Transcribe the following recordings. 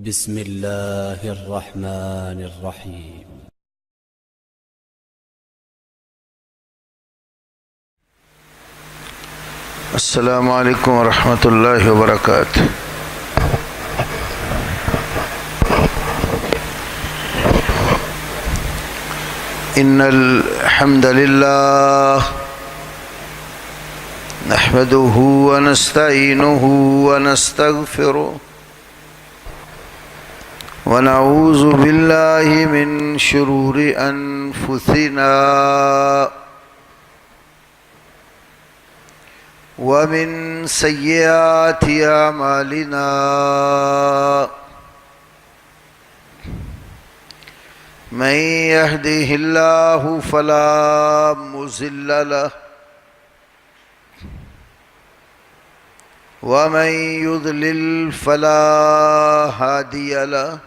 بسم الله الرحمن الرحيم. السلام علیکم ورحمۃ اللہ وبرکاتہ۔ ان الحمد للہ نحمده ونستعینه ونستغفره ونعوذ باللہ من شرور انفسنا ومن سیئات اعمالنا من يهده الله فلا مضل له ومن يضلل فلا هادي له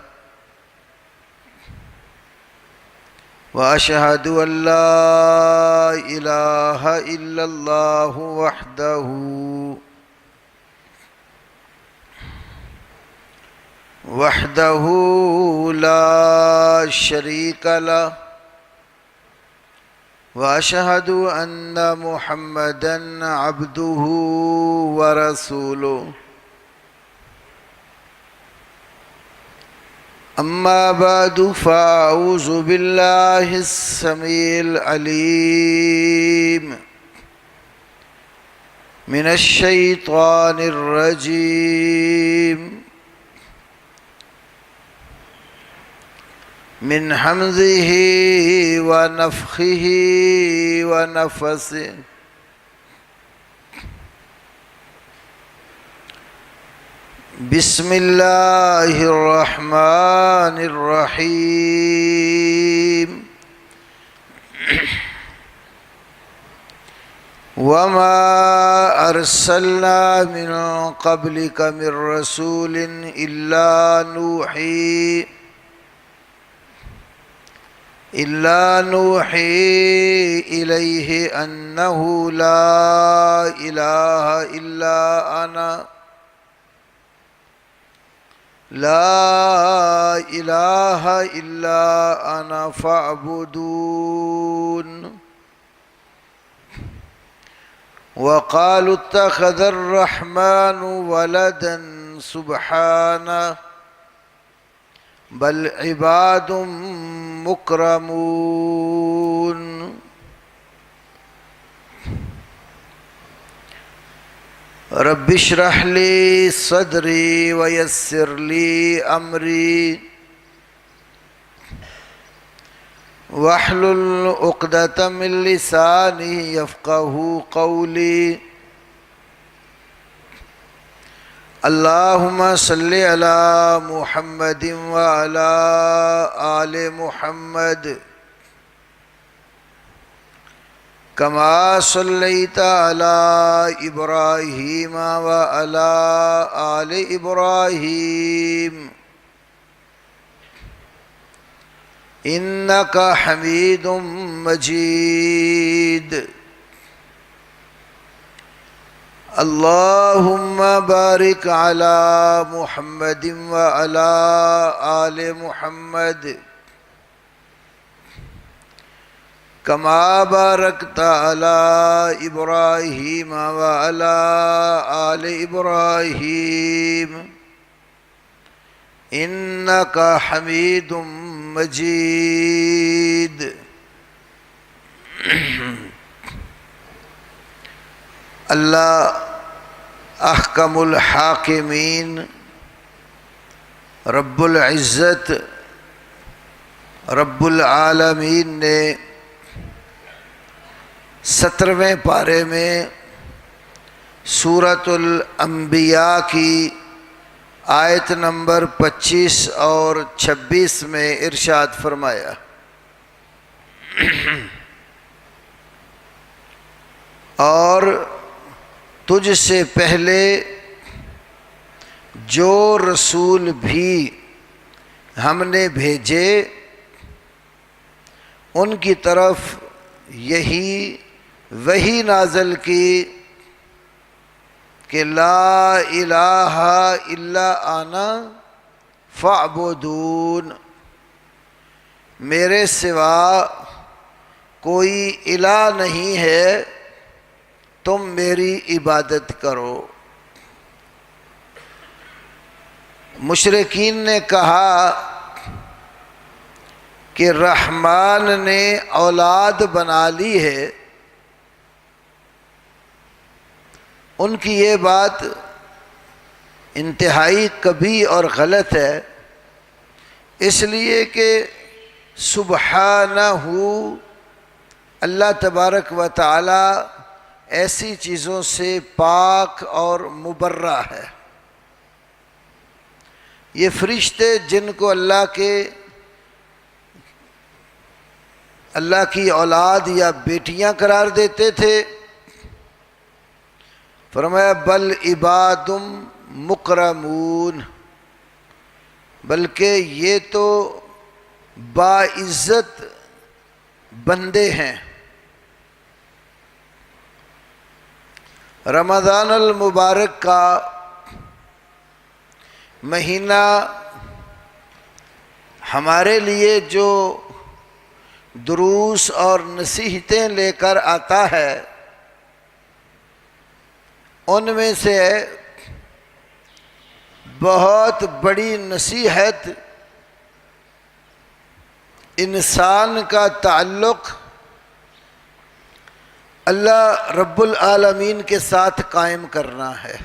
وأشهد أن لا إله إلا الله وحده لا شريك له وأشهد أن محمدا عبده ورسوله أما بعد فأعوذ بالله السميع العليم من الشيطان الرجيم من همزه ونفخه ونفثه بسم اللہ الرحمن الرحیم وما ارسلنا من قبلك من رسول الا نوحی الیہ انہ لا الہ الا انا لا الہ الا انا فاعبدون وقالوا اتخذ الرحمن ولدا سبحانه بل عباد مکرمون رب اشرح لي صدري ويسر لي امري واحلل عقدة من لساني يفقهوا قولي اللهم صل على محمد وعلى آل محمد كما صليت على إبراهيم وعلى آل إبراهيم إنك حميد مجيد اللهم بارك على محمد وعلى آل محمد كما باركت على إبراهيم وعلى آل إبراهيم إنك حميد مجيد اللہ احکم الحاکمین رب العزت رب العالمین نے 17ویں پارے میں سورۃ الانبیاء کی آیت نمبر 25 اور 26 میں ارشاد فرمایا اور تجھ سے پہلے جو رسول بھی ہم نے بھیجے ان کی طرف یہی وحی نازل کی کہ لا الہ الا انا فاعبدون، میرے سوا کوئی الہ نہیں ہے، تم میری عبادت کرو۔ مشرکین نے کہا کہ رحمان نے اولاد بنا لی ہے، ان کی یہ بات انتہائی کبھی اور غلط ہے، اس لیے کہ سبحانہ اللہ تبارک و تعالی ایسی چیزوں سے پاک اور مبرہ ہے۔ یہ فرشتے جن کو اللہ کی اولاد یا بیٹیاں قرار دیتے تھے، فرمایا بل عباد مکرمون، بلکہ یہ تو باعزت بندے ہیں۔ رمضان المبارک کا مہینہ ہمارے لیے جو دروس اور نصیحتیں لے کر آتا ہے، ان میں سے بہت بڑی نصیحت انسان کا تعلق اللہ رب العالمین کے ساتھ قائم کرنا ہے۔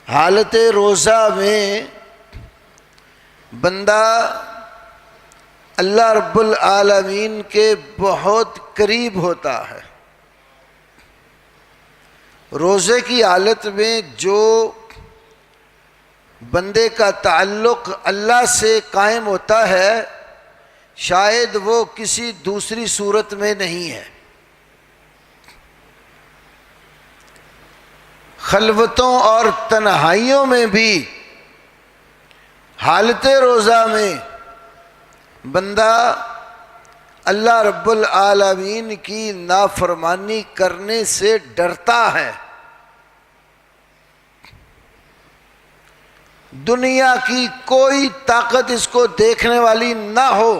حالت روزہ میں بندہ اللہ رب العالمین کے بہت قریب ہوتا ہے۔ روزے کی حالت میں جو بندے کا تعلق اللہ سے قائم ہوتا ہے، شاید وہ کسی دوسری صورت میں نہیں ہے۔ خلوتوں اور تنہائیوں میں بھی حالت روزہ میں بندہ اللہ رب العالمین کی نافرمانی کرنے سے ڈرتا ہے۔ دنیا کی کوئی طاقت اس کو دیکھنے والی نہ ہو،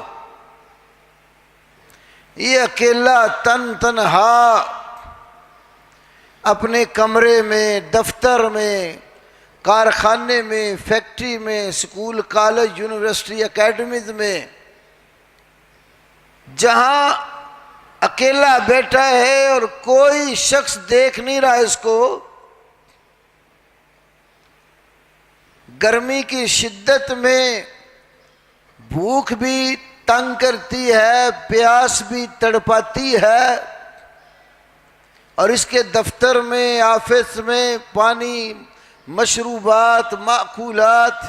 یہ اکیلا تنہا اپنے کمرے میں، دفتر میں، کارخانے میں، فیکٹری میں، اسکول، کالج، یونیورسٹی، اکیڈمیز میں، جہاں اکیلا بیٹھا ہے اور کوئی شخص دیکھ نہیں رہا اس کو، گرمی کی شدت میں بھوک بھی تنگ کرتی ہے، پیاس بھی تڑپاتی ہے، اور اس کے دفتر میں، آفس میں پانی، مشروبات، مأکولات،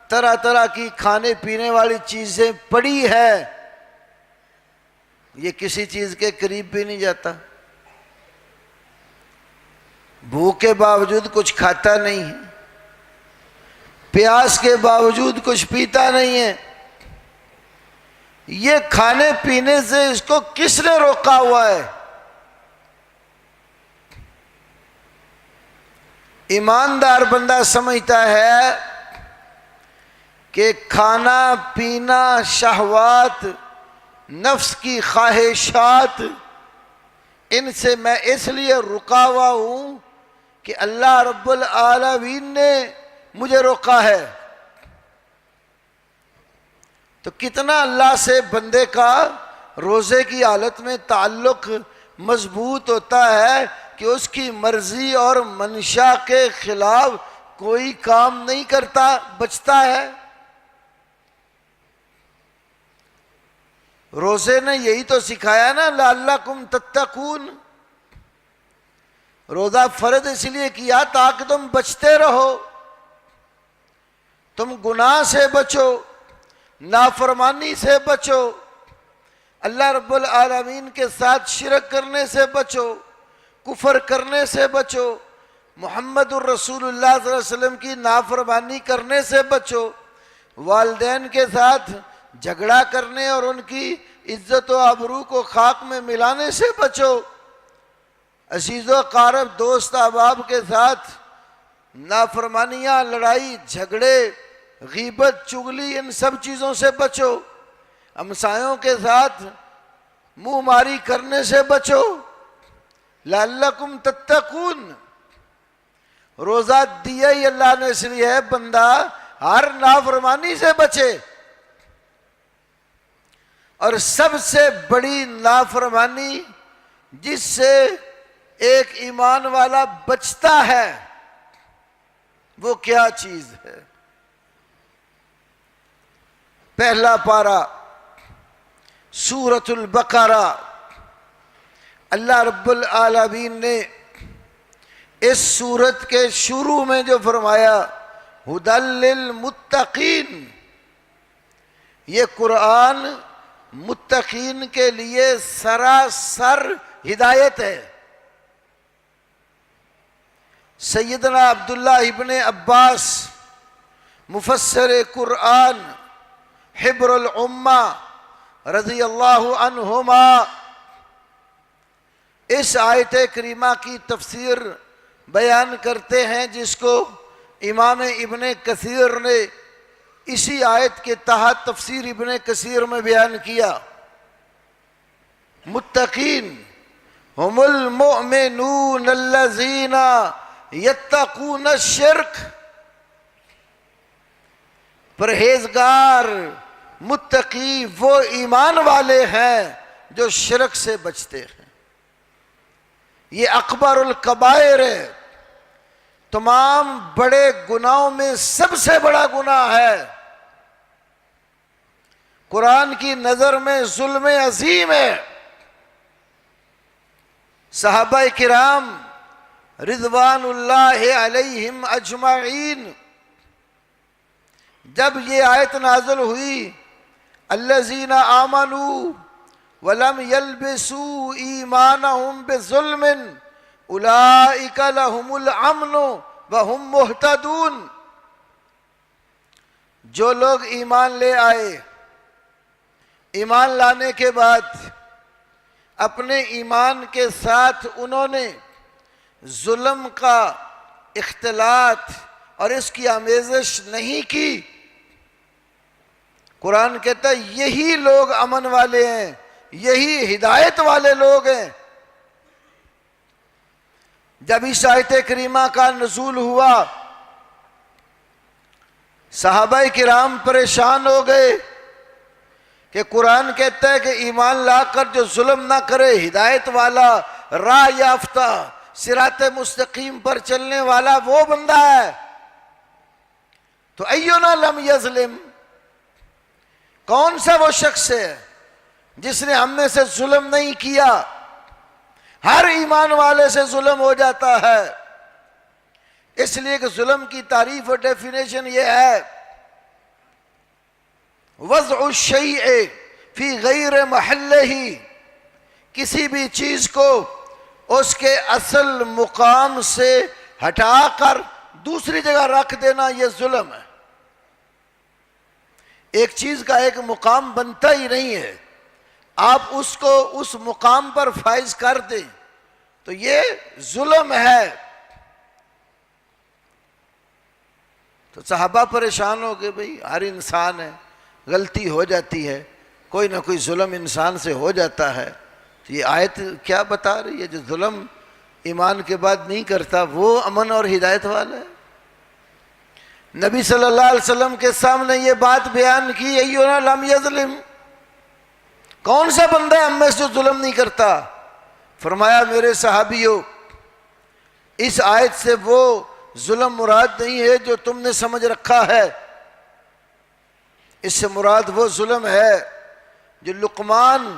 طرح طرح کی کھانے پینے والی چیزیں پڑی ہے، یہ کسی چیز کے قریب بھی نہیں جاتا۔ بھوک کے باوجود کچھ کھاتا نہیں ہے، پیاس کے باوجود کچھ پیتا نہیں ہے۔ یہ کھانے پینے سے اس کو کس نے روکا ہوا ہے؟ ایماندار بندہ سمجھتا ہے کہ کھانا پینا، شہوات، نفس کی خواہشات، ان سے میں اس لیے رکا ہوا ہوں کہ اللہ رب العالمین نے مجھے روکا ہے۔ تو کتنا اللہ سے بندے کا روزے کی حالت میں تعلق مضبوط ہوتا ہے کہ اس کی مرضی اور منشا کے خلاف کوئی کام نہیں کرتا، بچتا ہے۔ روزے نے یہی تو سکھایا نا، لعلکم تتقون۔ روزہ فرض اس لیے کیا تاکہ تم بچتے رہو، تم گناہ سے بچو، نافرمانی سے بچو، اللہ رب العالمین کے ساتھ شرک کرنے سے بچو، کفر کرنے سے بچو، محمد الرسول اللہ صلی اللہ علیہ وسلم کی نافرمانی کرنے سے بچو، والدین کے ساتھ جھگڑا کرنے اور ان کی عزت و آبرو کو خاک میں ملانے سے بچو، عزیز و اقارب، دوست احباب کے ساتھ نافرمانیاں، لڑائی جھگڑے، غیبت، چغلی، ان سب چیزوں سے بچو، ہمسایوں کے ساتھ منہ ماری کرنے سے بچو، لعلکم تتقون۔ روزہ دیا ہی اللہ نے اس لیے ہے بندہ ہر نافرمانی سے بچے، اور سب سے بڑی نافرمانی جس سے ایک ایمان والا بچتا ہے وہ کیا چیز ہے؟ پہلا پارہ سورۃ البقرہ، اللہ رب العالمین نے اس سورت کے شروع میں جو فرمایا ھدی للمتقین، یہ قرآن متقین کے لیے سراسر ہدایت ہے۔ سیدنا عبداللہ ابن عباس مفسر قرآن حبر الامہ رضی اللہ عنہما اس آیت کریمہ کی تفسیر بیان کرتے ہیں، جس کو امام ابن کثیر نے اسی آیت کے تحت تفسیر ابن کثیر میں بیان کیا۔ متقین ہم المؤمنون الذین یتقون الشرک، پرہیزگار متقی وہ ایمان والے ہیں جو شرک سے بچتے ہیں۔ یہ اکبر الکبائر ہے، تمام بڑے گناہوں میں سب سے بڑا گناہ ہے، قرآن کی نظر میں ظلم عظیم ہے۔ صحابہ کرام رضوان اللہ علیہم اجمعین جب یہ آیت نازل ہوئی الذین آمنوا ولم یلبسوا ایمانہم بظلم اولئک لہم الامن وہم مہتدون، جو لوگ ایمان لے آئے، ایمان لانے کے بعد اپنے ایمان کے ساتھ انہوں نے ظلم کا اختلاط اور اس کی آمیزش نہیں کی، قرآن کہتا ہے یہی لوگ امن والے ہیں، یہی ہدایت والے لوگ ہیں۔ جب اس آیت کریمہ کا نزول ہوا صحابہ کرام پریشان ہو گئے کہ قرآن کہتا ہے کہ ایمان لا کر جو ظلم نہ کرے، ہدایت والا، راہ یافتہ، صراط مستقیم پر چلنے والا وہ بندہ ہے، تو اینا لم یظلم، کون سا وہ شخص ہے جس نے ہم میں سے ظلم نہیں کیا؟ ہر ایمان والے سے ظلم ہو جاتا ہے، اس لیے کہ ظلم کی تعریف اور ڈیفینیشن یہ ہے وضع الشیء فی غیر محلہ، کسی بھی چیز کو اس کے اصل مقام سے ہٹا کر دوسری جگہ رکھ دینا، یہ ظلم ہے۔ ایک چیز کا ایک مقام بنتا ہی نہیں ہے، آپ اس کو اس مقام پر فائز کر دیں تو یہ ظلم ہے۔ تو صحابہ پریشان ہو گئے، بھئی ہر انسان ہے، غلطی ہو جاتی ہے، کوئی نہ کوئی ظلم انسان سے ہو جاتا ہے، تو یہ آیت کیا بتا رہی ہے؟ جو ظلم ایمان کے بعد نہیں کرتا وہ امن اور ہدایت والا ہے۔ نبی صلی اللہ علیہ وسلم کے سامنے یہ بات بیان کی اینا لم یظلم، کون سا بندہ ہے ہم میں سے جو ظلم نہیں کرتا؟ فرمایا میرے صحابیوں، اس آیت سے وہ ظلم مراد نہیں ہے جو تم نے سمجھ رکھا ہے، اس سے مراد وہ ظلم ہے جو لقمان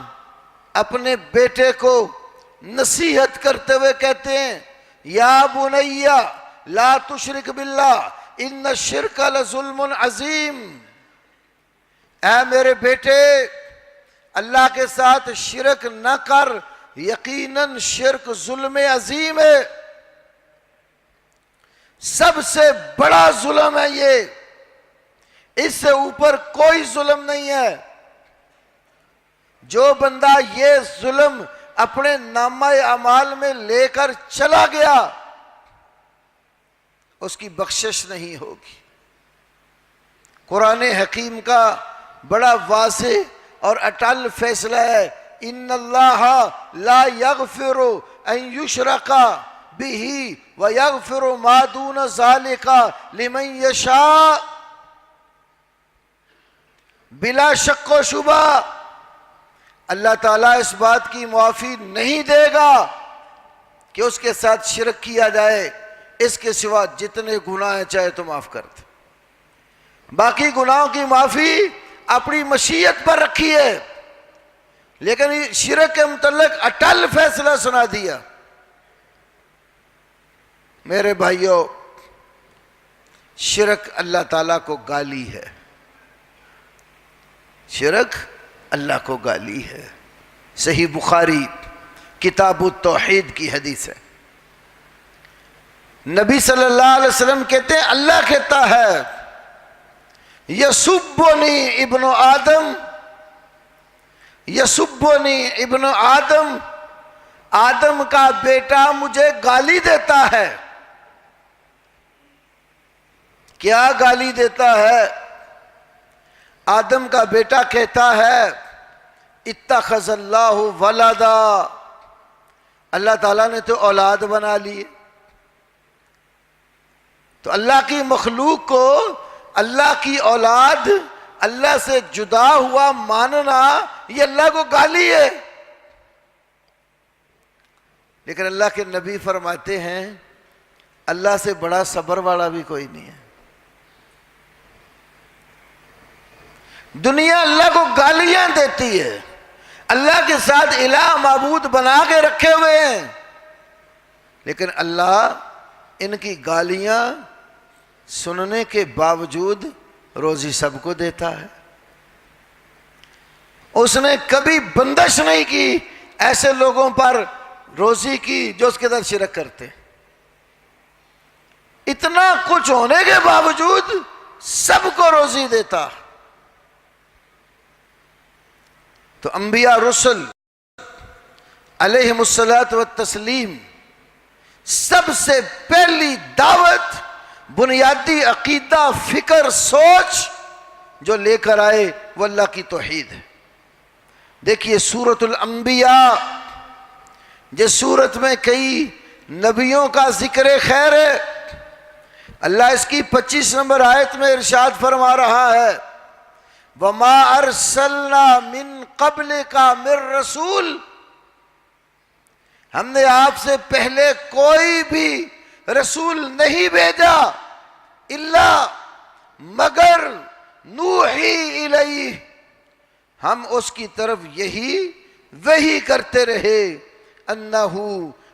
اپنے بیٹے کو نصیحت کرتے ہوئے کہتے ہیں یا بنی لا تشرک باللہ ان الشرک لظلم عظیم، اے میرے بیٹے اللہ کے ساتھ شرک نہ کر، یقیناً شرک ظلم عظیم ہے، سب سے بڑا ظلم ہے یہ، اس سے اوپر کوئی ظلم نہیں ہے۔ جو بندہ یہ ظلم اپنے نامہ اعمال میں لے کر چلا گیا اس کی بخشش نہیں ہوگی۔ قرآن حکیم کا بڑا واضح اور اٹل فیصلہ ہے، ان اللہ لا یغفر ان یشرک بہ ویغفر ما دون ذلک لمن یشاء۔ بلا شک و شبہ اللہ تعالیٰ اس بات کی معافی نہیں دے گا کہ اس کے ساتھ شرک کیا جائے، اس کے سوا جتنے گناہ ہیں چاہے تو معاف کر دے۔ باقی گناہوں کی معافی اپنی مشیت پر رکھی ہے، لیکن شرک کے متعلق اٹل فیصلہ سنا دیا۔ میرے بھائیوں، شرک اللہ تعالیٰ کو گالی ہے، شرک اللہ کو گالی ہے۔ صحیح بخاری کتاب التوحید کی حدیث ہے، نبی صلی اللہ علیہ وسلم کہتے ہیں اللہ کہتا ہے یسبنی ابن آدم، یسبنی ابن آدم، آدم کا بیٹا مجھے گالی دیتا ہے۔ کیا گالی دیتا ہے؟ آدم کا بیٹا کہتا ہے اتخذ اللہ ولدا، اللہ تعالیٰ نے تو اولاد بنا لی۔ تو اللہ کی مخلوق کو اللہ کی اولاد، اللہ سے جدا ہوا ماننا، یہ اللہ کو گالی ہے۔ لیکن اللہ کے نبی فرماتے ہیں اللہ سے بڑا صبر والا بھی کوئی نہیں ہے۔ دنیا اللہ کو گالیاں دیتی ہے، اللہ کے ساتھ الہ معبود بنا کے رکھے ہوئے ہیں، لیکن اللہ ان کی گالیاں سننے کے باوجود روزی سب کو دیتا ہے۔ اس نے کبھی بندش نہیں کی ایسے لوگوں پر روزی کی جو اس کے ساتھ شرک کرتے۔ اتنا کچھ ہونے کے باوجود سب کو روزی دیتا۔ تو انبیاء رسل علیہم الصلاۃ والتسلیم سب سے پہلی دعوت، بنیادی عقیدہ، فکر، سوچ جو لے کر آئے وہ اللہ کی توحید ہے۔ دیکھیے سورۃ الانبیاء، جس سورت میں کئی نبیوں کا ذکر خیر ہے، اللہ اس کی 25 نمبر آیت میں ارشاد فرما رہا ہے وَمَا أَرْسَلْنَا مِن قَبْلِكَ مِن رَسُولٍ، ہم نے آپ سے پہلے کوئی بھی رسول نہیں بھیجا الا مگر نوحی الیہ، ہم اس کی طرف یہی وحی کرتے رہے انہو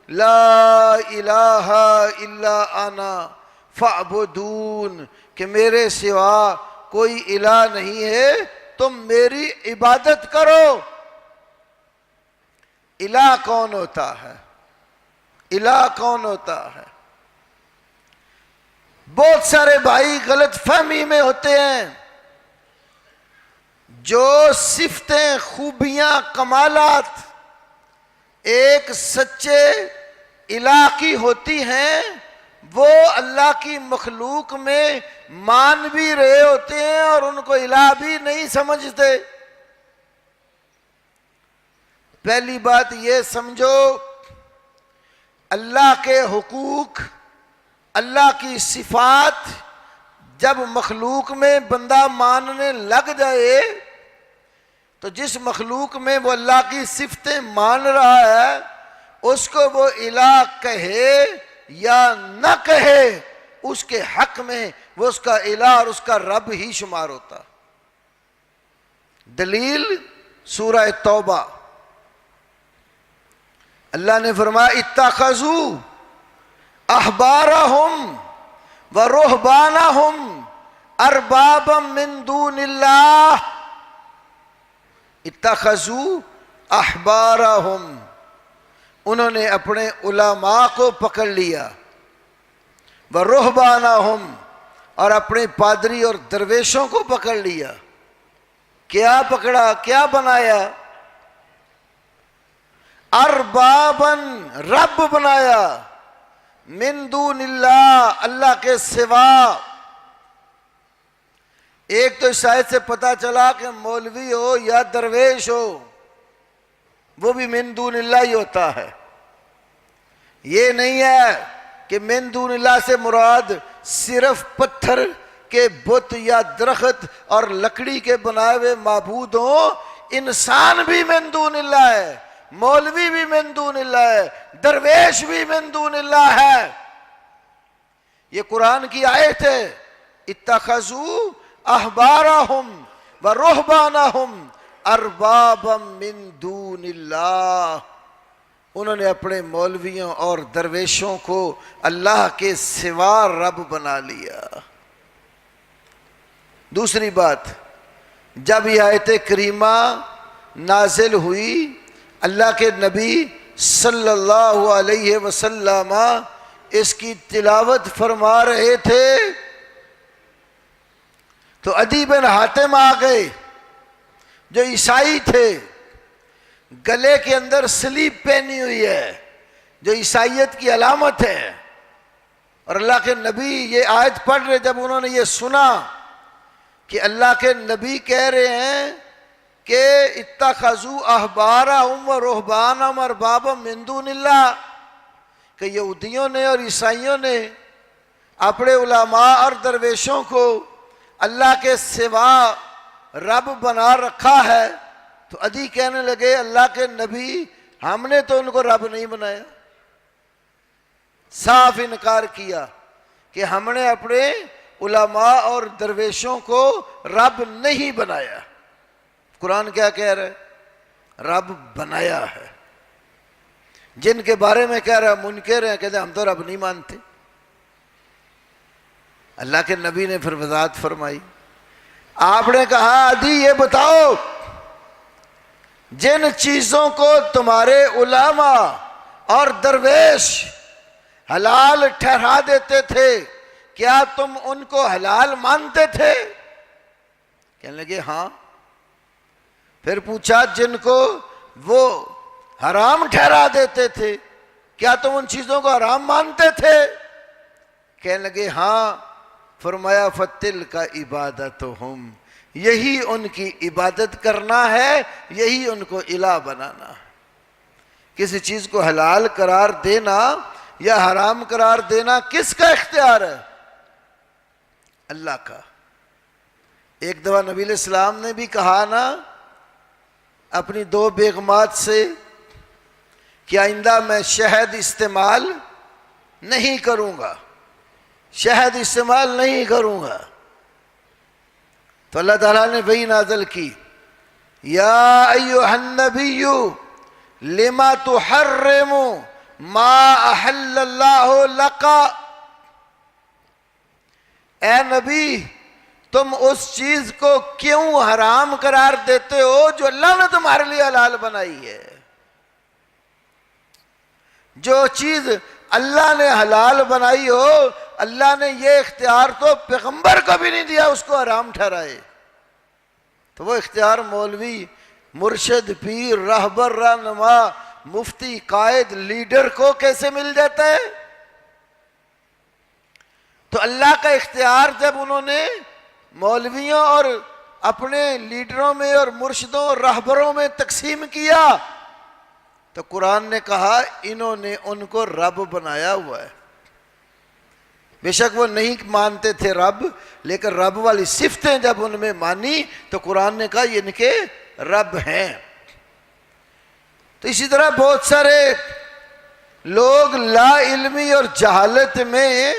لا الہ الا انا فاعبدون، کہ میرے سوا کوئی الہ نہیں ہے، تم میری عبادت کرو۔ الہ کون ہوتا ہے؟ الہ کون ہوتا ہے؟ بہت سارے بھائی غلط فہمی میں ہوتے ہیں۔ جو صفتیں، خوبیاں، کمالات ایک سچے الہ کی ہوتی ہیں، وہ اللہ کی مخلوق میں مان بھی رہے ہوتے ہیں اور ان کو الہ بھی نہیں سمجھتے۔ پہلی بات یہ سمجھو، اللہ کے حقوق، اللہ کی صفات جب مخلوق میں بندہ ماننے لگ جائے تو جس مخلوق میں وہ اللہ کی صفتیں مان رہا ہے اس کو وہ الہ کہے یا نہ کہے، اس کے حق میں وہ اس کا الہ اور اس کا رب ہی شمار ہوتا۔ دلیل سورہ توبہ، اللہ نے فرمایا اتخذوا احبارہم ورہبانہم اربابا من دون اللہ، اتخذوا احبارہم، انہوں نے اپنے علماء کو پکڑ لیا، ورہبانہم، اور اپنے پادری اور درویشوں کو پکڑ لیا۔ کیا پکڑا؟ کیا بنایا؟ اربابن، رب بنایا، من دون اللہ، اللہ کے سوا۔ ایک تو اس آیت سے پتا چلا کہ مولوی ہو یا درویش ہو وہ بھی من دون اللہ ہی ہوتا ہے۔ یہ نہیں ہے کہ من دون اللہ سے مراد صرف پتھر کے بت یا درخت اور لکڑی کے بنائے ہوئے معبود ہوں۔ انسان بھی من دون اللہ ہے، مولوی بھی من دون اللہ ہے، درویش بھی من دون اللہ ہے۔ یہ قرآن کی آیت ہے، اتخذوا احبارہم ورہبانہم اربابا من دون اللہ، انہوں نے اپنے مولویوں اور درویشوں کو اللہ کے سوا رب بنا لیا۔ دوسری بات، جب یہ آیت کریمہ نازل ہوئی، اللہ کے نبی صلی اللہ علیہ وسلم اس کی تلاوت فرما رہے تھے تو عدی بن حاتم آ گئے جو عیسائی تھے، گلے کے اندر سلیب پہنی ہوئی ہے جو عیسائیت کی علامت ہے، اور اللہ کے نبی یہ آیت پڑھ رہے، جب انہوں نے یہ سنا کہ اللہ کے نبی کہہ رہے ہیں کہ اتخذوا احبارہم ورہبانہم اربابا من دون اللہ، کہ یہودیوں نے اور عیسائیوں نے اپنے علماء اور درویشوں کو اللہ کے سوا رب بنا رکھا ہے، تو عدی کہنے لگے اللہ کے نبی ہم نے تو ان کو رب نہیں بنایا، صاف انکار کیا کہ ہم نے اپنے علماء اور درویشوں کو رب نہیں بنایا۔ قرآن کیا کہہ رہا ہے؟ رب بنایا ہے۔ جن کے بارے میں کہہ رہا ہے منکر ہیں، کہتے ہیں ہم تو رب نہیں مانتے۔ اللہ کے نبی نے پھر وضاحت فرمائی، آپ نے کہا عدی یہ بتاؤ جن چیزوں کو تمہارے علماء اور درویش حلال ٹھہرا دیتے تھے کیا تم ان کو حلال مانتے تھے؟ کہنے لگے ہاں۔ پھر پوچھا جن کو وہ حرام ٹھہرا دیتے تھے کیا تم ان چیزوں کو حرام مانتے تھے؟ کہنے لگے ہاں۔ فرمایا فَتِلْكَ عِبَادَتُهُمْ، یہی ان کی عبادت کرنا ہے، یہی ان کو الہ بنانا ہے۔ کسی چیز کو حلال قرار دینا یا حرام قرار دینا کس کا اختیار ہے؟ اللہ کا۔ ایک دفعہ نبی علیہ السلام نے بھی کہا نا اپنی 2 بیگمات سے کہ آئندہ میں شہد استعمال نہیں کروں گا، شہد استعمال نہیں کروں گا، تو اللہ تعالیٰ نے وحی نازل کی، یا ایھا النبی لما تحرم ما احل اللہ لک، اے نبی تم اس چیز کو کیوں حرام قرار دیتے ہو جو اللہ نے تمہارے لیے حلال بنائی ہے؟ جو چیز اللہ نے حلال بنائی ہو، اللہ نے یہ اختیار تو پیغمبر کو بھی نہیں دیا اس کو حرام ٹھہرائے، تو وہ اختیار مولوی، مرشد، پیر، رہبر، رہنما، مفتی، قائد، لیڈر کو کیسے مل جاتا ہے؟ تو اللہ کا اختیار جب انہوں نے مولویوں اور اپنے لیڈروں میں اور مرشدوں اور رہبروں میں تقسیم کیا تو قرآن نے کہا انہوں نے ان کو رب بنایا ہوا ہے۔ بے شک وہ نہیں مانتے تھے رب، لیکن رب والی صفتیں جب ان میں مانی تو قرآن نے کہا یہ ان کے رب ہیں۔ تو اسی طرح بہت سارے لوگ لا علمی اور جہالت میں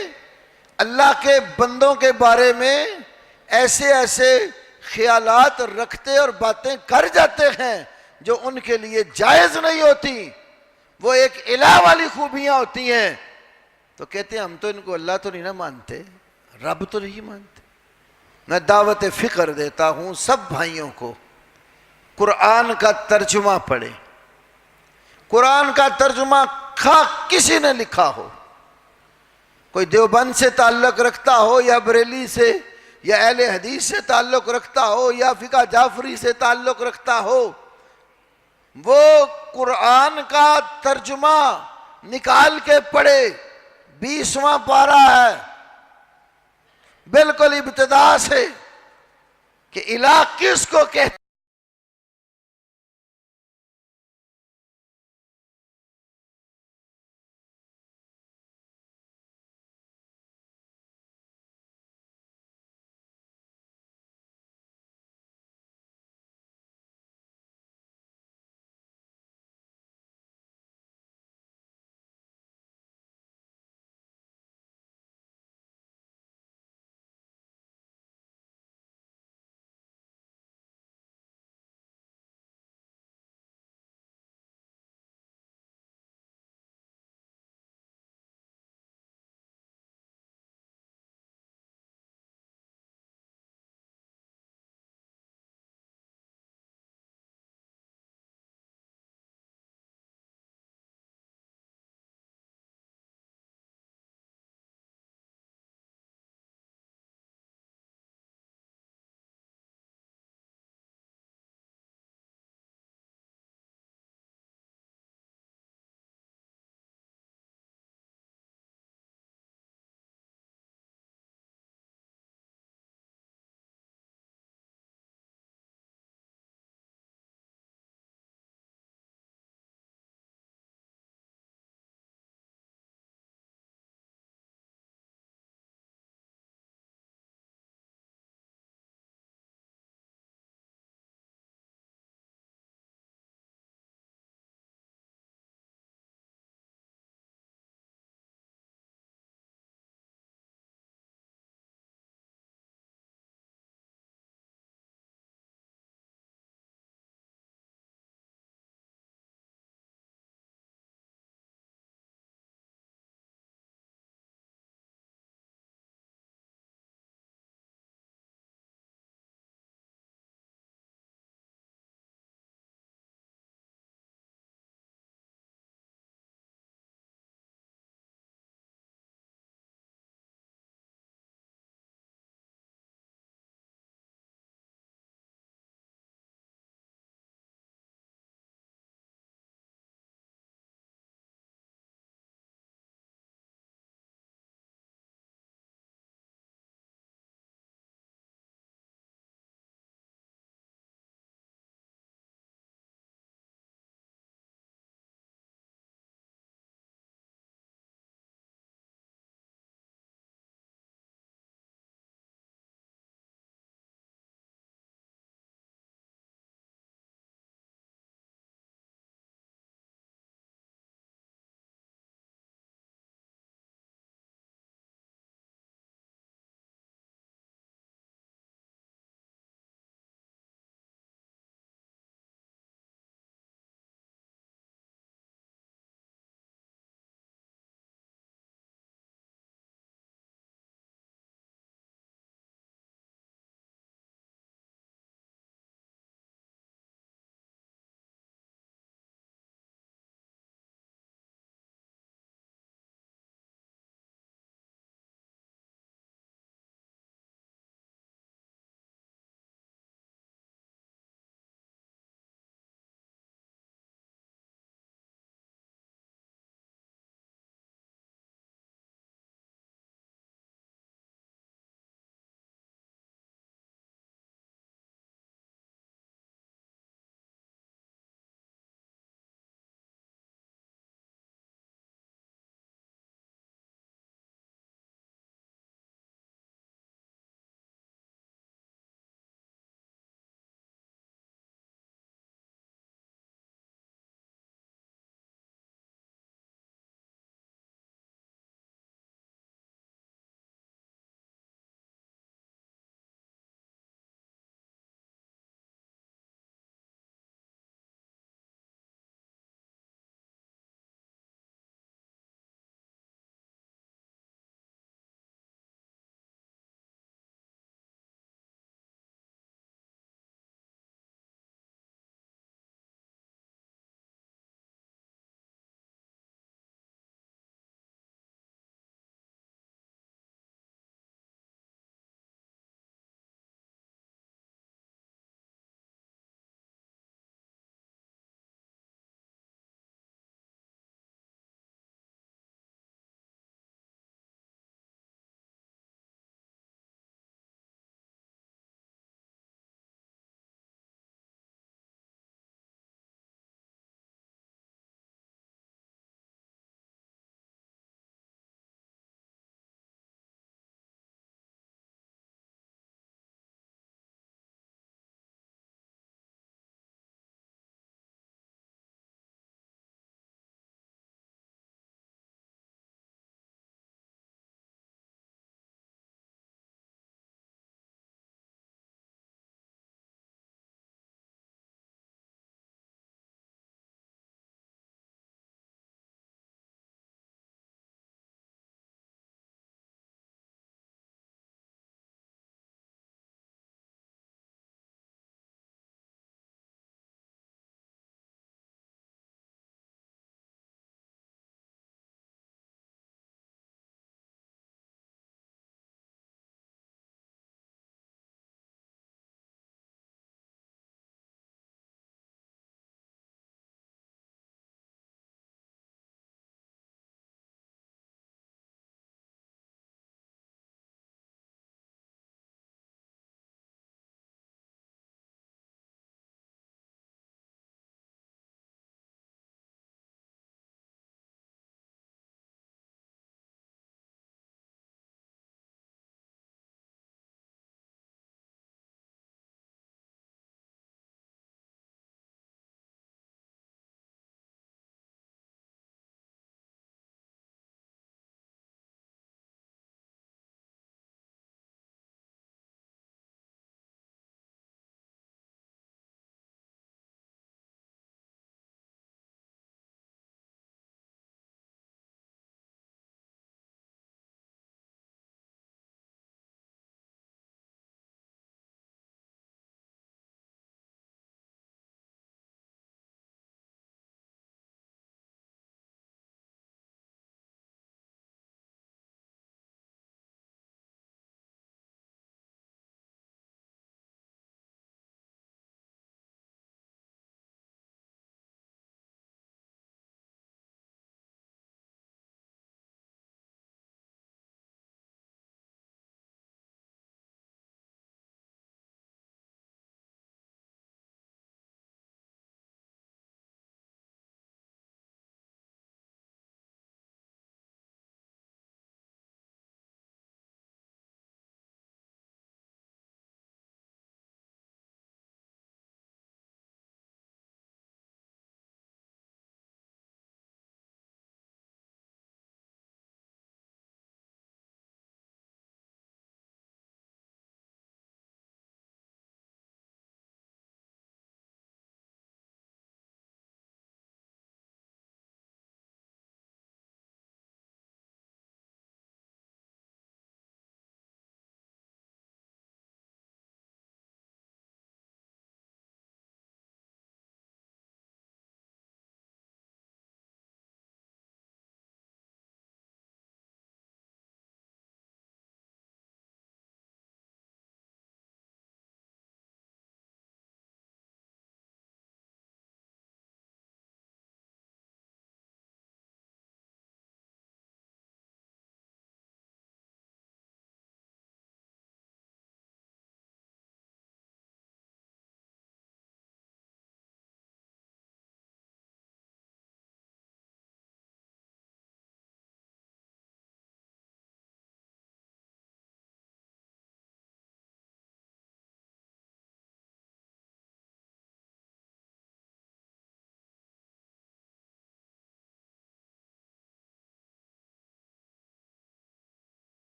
اللہ کے بندوں کے بارے میں ایسے ایسے خیالات رکھتے اور باتیں کر جاتے ہیں جو ان کے لیے جائز نہیں ہوتی، وہ ایک الہ والی خوبیاں ہوتی ہیں، تو کہتے ہیں ہم تو ان کو اللہ تو نہیں نہ مانتے، رب تو نہیں مانتے۔ میں دعوت فکر دیتا ہوں سب بھائیوں کو، قرآن کا ترجمہ پڑھیں۔ قرآن کا ترجمہ کسی نے لکھا ہو، کوئی دیوبند سے تعلق رکھتا ہو یا بریلی سے یا اہل حدیث سے تعلق رکھتا ہو یا فقہ جعفری سے تعلق رکھتا ہو، وہ قرآن کا ترجمہ نکال کے پڑھے، 20واں پارہ ہے، بالکل ابتدا سے، کہ الہ کس کو کہتے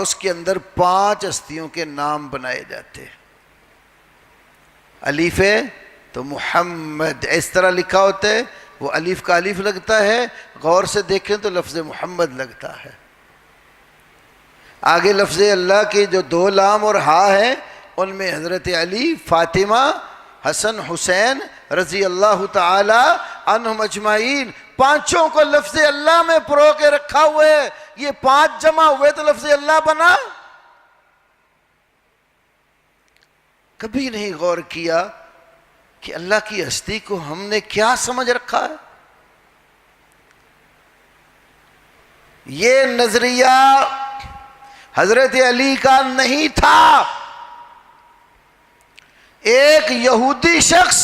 اس کے اندر 5 ہستیوں کے نام بنائے جاتے ہیں. الف ہے تو محمد اس طرح لکھا ہوتا ہے، وہ الف کا الف لگتا ہے، غور سے دیکھیں تو لفظ محمد لگتا ہے. آگے لفظ اللہ کے جو 2 لام اور ہا ہیں، ان میں حضرت علی، فاطمہ، حسن، حسین رضی اللہ تعالی عنہم اجمعین، 5 کو لفظ اللہ میں پرو کے رکھا ہوا ہے. یہ 5 جمع ہوئے تو لفظ اللہ بنا. کبھی نہیں غور کیا کہ اللہ کی ہستی کو ہم نے کیا سمجھ رکھا ہے. یہ نظریہ حضرت علی کا نہیں تھا. ایک یہودی شخص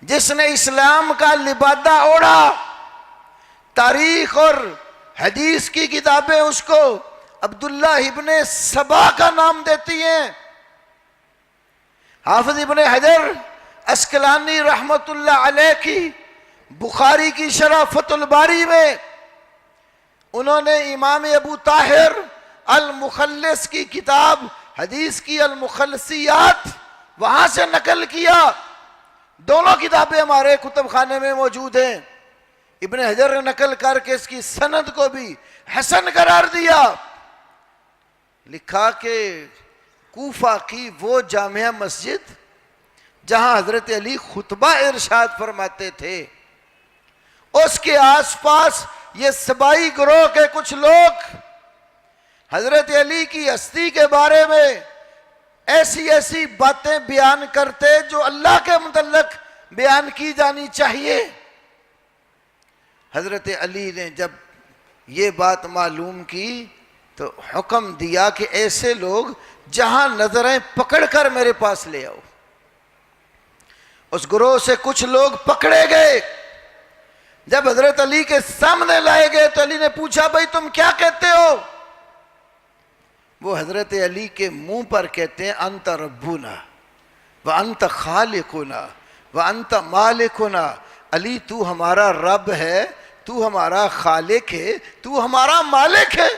جس نے اسلام کا لبادہ اوڑھا، تاریخ اور حدیث کی کتابیں اس کو عبداللہ ابن سبا کا نام دیتی ہیں. حافظ ابن حجر اسقلانی رحمت اللہ علیہ کی بخاری کی شرح فتح الباری میں انہوں نے امام ابو طاہر المخلص کی کتاب حدیث کی المخلصیات وہاں سے نقل کیا. دونوں کتابیں ہمارے کتب خانے میں موجود ہیں. ابن حجر نے نقل کر کے اس کی سند کو بھی حسن قرار دیا. لکھا کہ کوفہ کی وہ جامع مسجد جہاں حضرت علی خطبہ ارشاد فرماتے تھے، اس کے آس پاس یہ سبائی گروہ کے کچھ لوگ حضرت علی کی ہستی کے بارے میں ایسی ایسی باتیں بیان کرتے جو اللہ کے متعلق بیان کی جانی چاہیے. حضرت علی نے جب یہ بات معلوم کی تو حکم دیا کہ ایسے لوگ جہاں نظریں پکڑ کر میرے پاس لے آؤ. اس گروہ سے کچھ لوگ پکڑے گئے. جب حضرت علی کے سامنے لائے گئے تو علی نے پوچھا بھائی تم کیا کہتے ہو؟ وہ حضرت علی کے منہ پر کہتے ہیں انت ربنا وانت خالقنا وانت مالکنا. علی تو ہمارا رب ہے، تو ہمارا خالق ہے، تو ہمارا مالک ہے.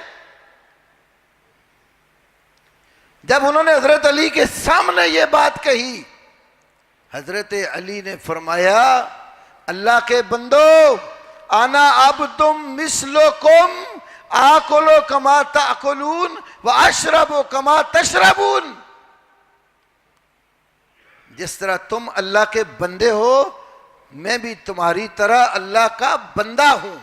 جب انہوں نے حضرت علی کے سامنے یہ بات کہی، حضرت علی نے فرمایا اللہ کے بندو انا عبدم مثلکم آکل کما تاکلون واشرب کما تشربون. جس طرح تم اللہ کے بندے ہو میں بھی تمہاری طرح اللہ کا بندہ ہوں.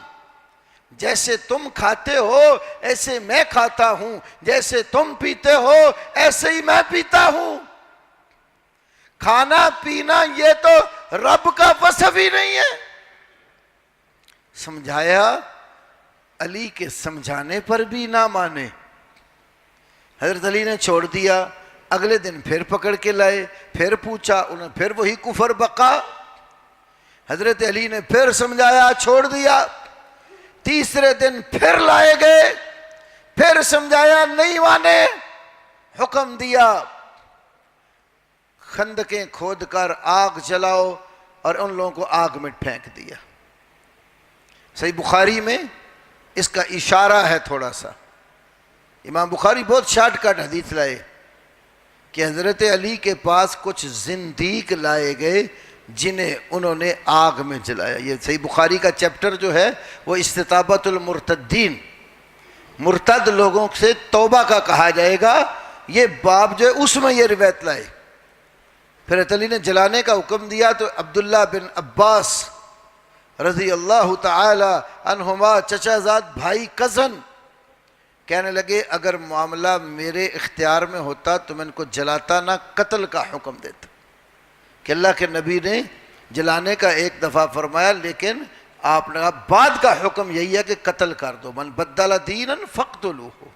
جیسے تم کھاتے ہو ایسے میں کھاتا ہوں، جیسے تم پیتے ہو ایسے ہی میں پیتا ہوں. کھانا پینا یہ تو رب کا وصف ہی نہیں ہے. سمجھایا، علی کے سمجھانے پر بھی نہ مانے. حضرت علی نے چھوڑ دیا. اگلے دن پھر پکڑ کے لائے، پھر پوچھا، انہوں نے پھر وہی کفر بقا. حضرت علی نے پھر سمجھایا، چھوڑ دیا. تیسرے دن پھر لائے گئے، پھر سمجھایا، نہیں مانے. حکم دیا خندقیں کھود کر آگ جلاؤ، اور ان لوگوں کو آگ میں پھینک دیا. صحیح بخاری میں اس کا اشارہ ہے تھوڑا سا. امام بخاری بہت شارٹ کٹ حدیث لائے کہ حضرت علی کے پاس کچھ زندیق لائے گئے جنہیں انہوں نے آگ میں جلایا. یہ صحیح بخاری کا چیپٹر جو ہے وہ استطابت المرتدین، مرتد لوگوں سے توبہ کا کہا جائے گا. یہ باب جو ہے اس میں یہ روایت لائے. پھر حضرت علی نے جلانے کا حکم دیا تو عبداللہ بن عباس رضی اللہ تعالی عنہما، چچا زاد بھائی، کزن، کہنے لگے اگر معاملہ میرے اختیار میں ہوتا تو میں ان کو جلاتا نہ، قتل کا حکم دیتا. کہ اللہ کے نبی نے جلانے کا ایک دفعہ فرمایا، لیکن آپ نے کہا بعد کا حکم یہی ہے کہ قتل کر دو. من بدل دینا فاقتلوہ.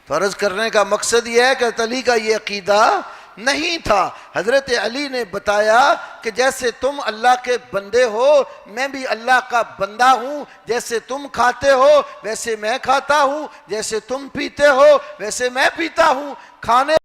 تو عرض کرنے کا مقصد یہ ہے کہ حضرت علی کا یہ عقیدہ نہیں تھا. حضرت علی نے بتایا کہ جیسے تم اللہ کے بندے ہو میں بھی اللہ کا بندہ ہوں، جیسے تم کھاتے ہو ویسے میں کھاتا ہوں، جیسے تم پیتے ہو ویسے میں پیتا ہوں. کھانے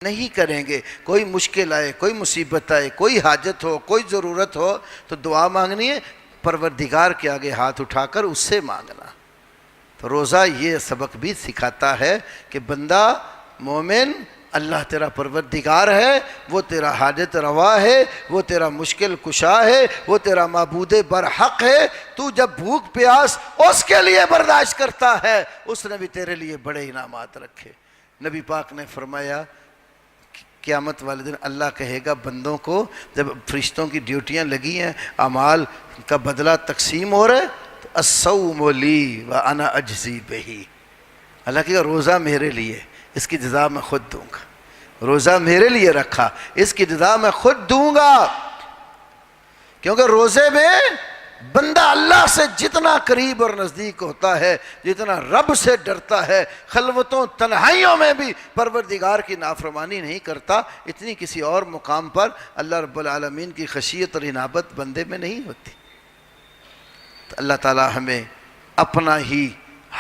نہیں کریں گے. کوئی مشکل آئے، کوئی مصیبت آئے، کوئی حاجت ہو، کوئی ضرورت ہو تو دعا مانگنی ہے، پروردگار کے آگے ہاتھ اٹھا کر اس سے مانگنا. تو روزہ یہ سبق بھی سکھاتا ہے کہ بندہ مومن، اللہ تیرا پروردگار ہے، وہ تیرا حاجت روا ہے، وہ تیرا مشکل کشا ہے، وہ تیرا معبود برحق ہے. تو جب بھوک پیاس اس کے لیے برداشت کرتا ہے، اس نے بھی تیرے لیے بڑے انعامات رکھے. نبی پاک نے فرمایا قیامت والے دن اللہ کہے گا بندوں کو، جب فرشتوں کی ڈیوٹیاں لگی ہیں، اعمال کا بدلہ تقسیم ہو رہا ہے، تو الصوم لی وانا اجزی بہی. اللہ کہے گا روزہ میرے لیے، اس کی جزا میں خود دوں گا. روزہ میرے لیے رکھا، اس کی جزا میں خود دوں گا. کیونکہ روزے میں بندہ اللہ سے جتنا قریب اور نزدیک ہوتا ہے، جتنا رب سے ڈرتا ہے، خلوتوں تنہائیوں میں بھی پروردگار کی نافرمانی نہیں کرتا، اتنی کسی اور مقام پر اللہ رب العالمین کی خشیت اور انابت بندے میں نہیں ہوتی. تو اللہ تعالی ہمیں اپنا ہی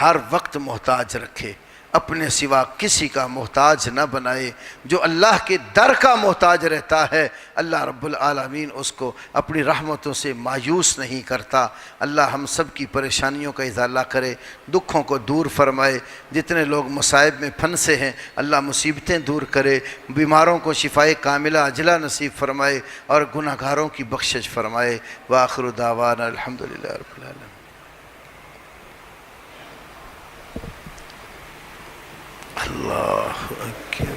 ہر وقت محتاج رکھے، اپنے سوا کسی کا محتاج نہ بنائے. جو اللہ کے در کا محتاج رہتا ہے، اللہ رب العالمین اس کو اپنی رحمتوں سے مایوس نہیں کرتا. اللہ ہم سب کی پریشانیوں کا ازالہ کرے، دکھوں کو دور فرمائے. جتنے لوگ مصائب میں پھنسے ہیں اللہ مصیبتیں دور کرے، بیماروں کو شفائے کاملہ عاجلہ نصیب فرمائے اور گناہ گاروں کی بخشش فرمائے. وآخر دعوانا الحمدللہ رب العالمین. اللہ اکبر.